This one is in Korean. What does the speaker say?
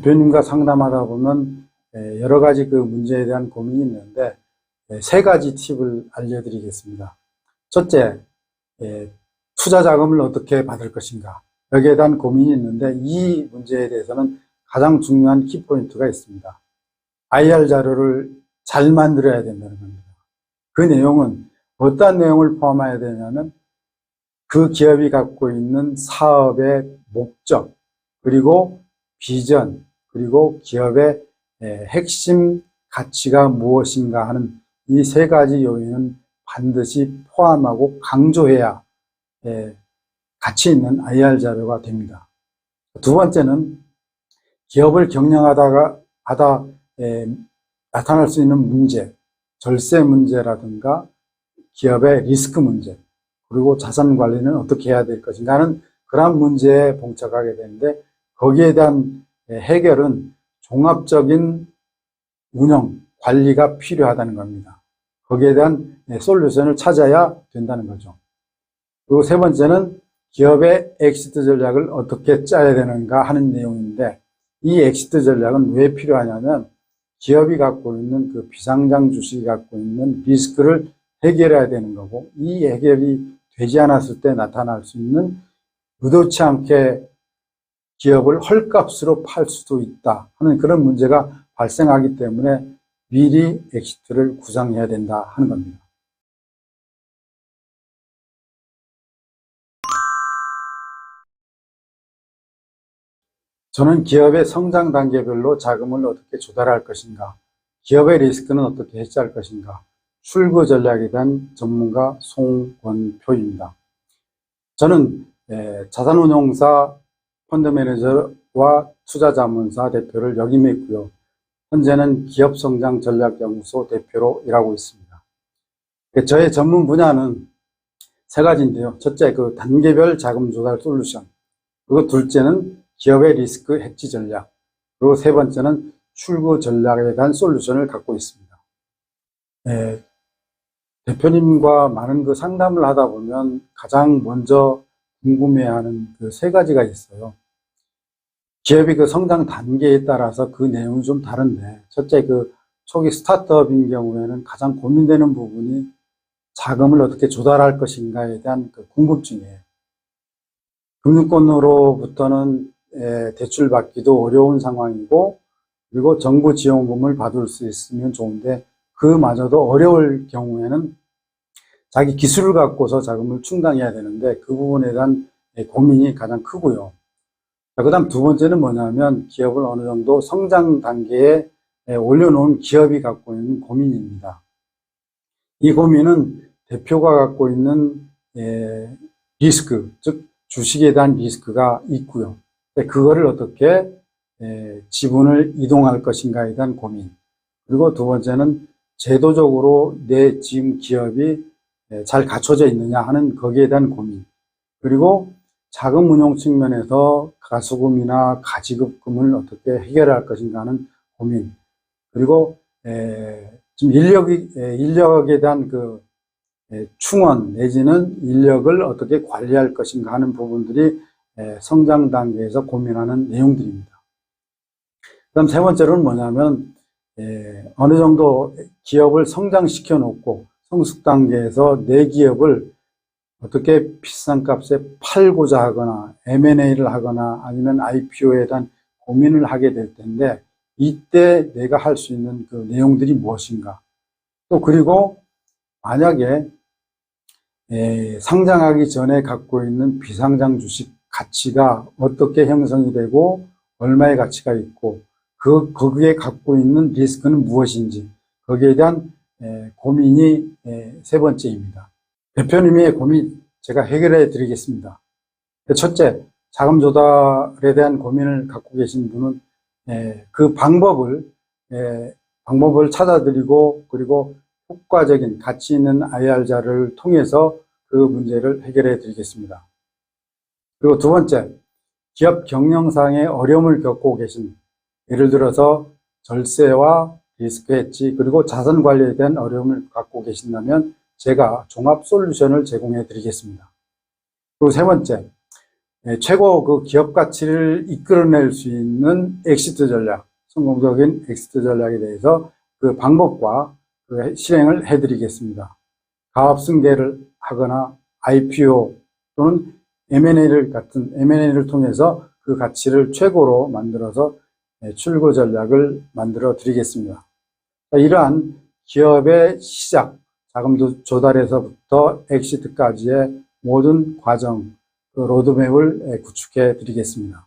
대표님과 상담하다 보면 여러 가지 그 문제에 대한 고민이 있는데 세 가지 팁을 알려드리겠습니다. 첫째, 투자 자금을 어떻게 받을 것인가. 여기에 대한 고민이 있는데 이 문제에 대해서는 가장 중요한 키포인트가 있습니다. IR 자료를 잘 만들어야 된다는 겁니다. 그 내용은 어떤 내용을 포함해야 되냐면 그 기업이 갖고 있는 사업의 목적, 그리고 비전, 그리고 기업의 핵심 가치가 무엇인가 하는 이 세 가지 요인은 반드시 포함하고 강조해야 가치 있는 IR 자료가 됩니다. 두 번째는 기업을 경영하다 나타날 수 있는 문제, 절세 문제라든가 기업의 리스크 문제, 그리고 자산 관리는 어떻게 해야 될 것인가 하는 그런 문제에 봉착하게 되는데 거기에 대한 해결은 종합적인 운영, 관리가 필요하다는 겁니다. 거기에 대한 솔루션을 찾아야 된다는 거죠. 그리고 세 번째는 기업의 엑시트 전략을 어떻게 짜야 되는가 하는 내용인데 이 엑시트 전략은 왜 필요하냐면 기업이 갖고 있는 그 비상장 주식이 갖고 있는 리스크를 해결해야 되는 거고 이 해결이 되지 않았을 때 나타날 수 있는 의도치 않게 기업을 헐값으로 팔 수도 있다 하는 그런 문제가 발생하기 때문에 미리 엑시트를 구상해야 된다 하는 겁니다. 저는 기업의 성장 단계별로 자금을 어떻게 조달할 것인가, 기업의 리스크는 어떻게 해소할 것인가, 출구 전략에 대한 전문가 송원표입니다. 저는 자산운용사 펀드매니저와 투자자문사 대표를 역임했고요. 현재는 기업성장전략연구소 대표로 일하고 있습니다. 저의 전문 분야는 세 가지인데요. 첫째, 그 단계별 자금 조달 솔루션. 그리고 둘째는 기업의 리스크 해지 전략. 그리고 세 번째는 출구 전략에 대한 솔루션을 갖고 있습니다. 대표님과 많은 그 상담을 하다 보면 가장 먼저 궁금해하는 그 세 가지가 있어요. 기업이 그 성장 단계에 따라서 그 내용이 좀 다른데, 첫째 그 초기 스타트업인 경우에는 가장 고민되는 부분이 자금을 어떻게 조달할 것인가에 대한 그 궁금증이에요. 금융권으로부터는 대출 받기도 어려운 상황이고, 그리고 정부 지원금을 받을 수 있으면 좋은데, 그마저도 어려울 경우에는 자기 기술을 갖고서 자금을 충당해야 되는데, 그 부분에 대한 고민이 가장 크고요. 그 다음 두 번째는 뭐냐면 기업을 어느 정도 성장 단계에 올려놓은 기업이 갖고 있는 고민입니다. 이 고민은 대표가 갖고 있는 리스크, 즉 주식에 대한 리스크가 있고요. 그거를 어떻게 지분을 이동할 것인가에 대한 고민. 그리고 두 번째는 제도적으로 내 지금 기업이 잘 갖춰져 있느냐 하는 거기에 대한 고민. 그리고 자금 운용 측면에서 가수금이나 가지급금을 어떻게 해결할 것인가 하는 고민. 그리고 지금 인력에 대한 그 충원 내지는 인력을 어떻게 관리할 것인가 하는 부분들이 성장 단계에서 고민하는 내용들입니다. 그다음 세 번째로는 뭐냐면 어느 정도 기업을 성장시켜 놓고 성숙 단계에서 내 기업을 어떻게 비싼 값에 팔고자 하거나 M&A를 하거나 아니면 IPO에 대한 고민을 하게 될 텐데 이때 내가 할 수 있는 그 내용들이 무엇인가. 또 그리고 만약에 상장하기 전에 갖고 있는 비상장 주식 가치가 어떻게 형성이 되고 얼마의 가치가 있고 거기에 갖고 있는 리스크는 무엇인지 거기에 대한 고민이 세 번째입니다. 대표님의 고민 제가 해결해 드리겠습니다. 첫째, 자금 조달에 대한 고민을 갖고 계신 분은 그 방법을 찾아드리고 그리고 효과적인 가치 있는 IR 자료를 통해서 그 문제를 해결해 드리겠습니다. 그리고 두 번째, 기업 경영상의 어려움을 겪고 계신, 예를 들어서 절세와 리스크 해지 그리고 자산 관리에 대한 어려움을 갖고 계신다면 제가 종합 솔루션을 제공해 드리겠습니다. 그리고 세 번째, 최고 그 기업 가치를 이끌어낼 수 있는 엑시트 전략, 성공적인 엑시트 전략에 대해서 그 방법과 그 실행을 해드리겠습니다. 가압승계를 하거나 IPO 또는 M&A를 통해서 그 가치를 최고로 만들어서 출고 전략을 만들어 드리겠습니다. 이러한 기업의 시작, 자금 조달에서부터 엑시트까지의 모든 과정, 그 로드맵을 구축해 드리겠습니다.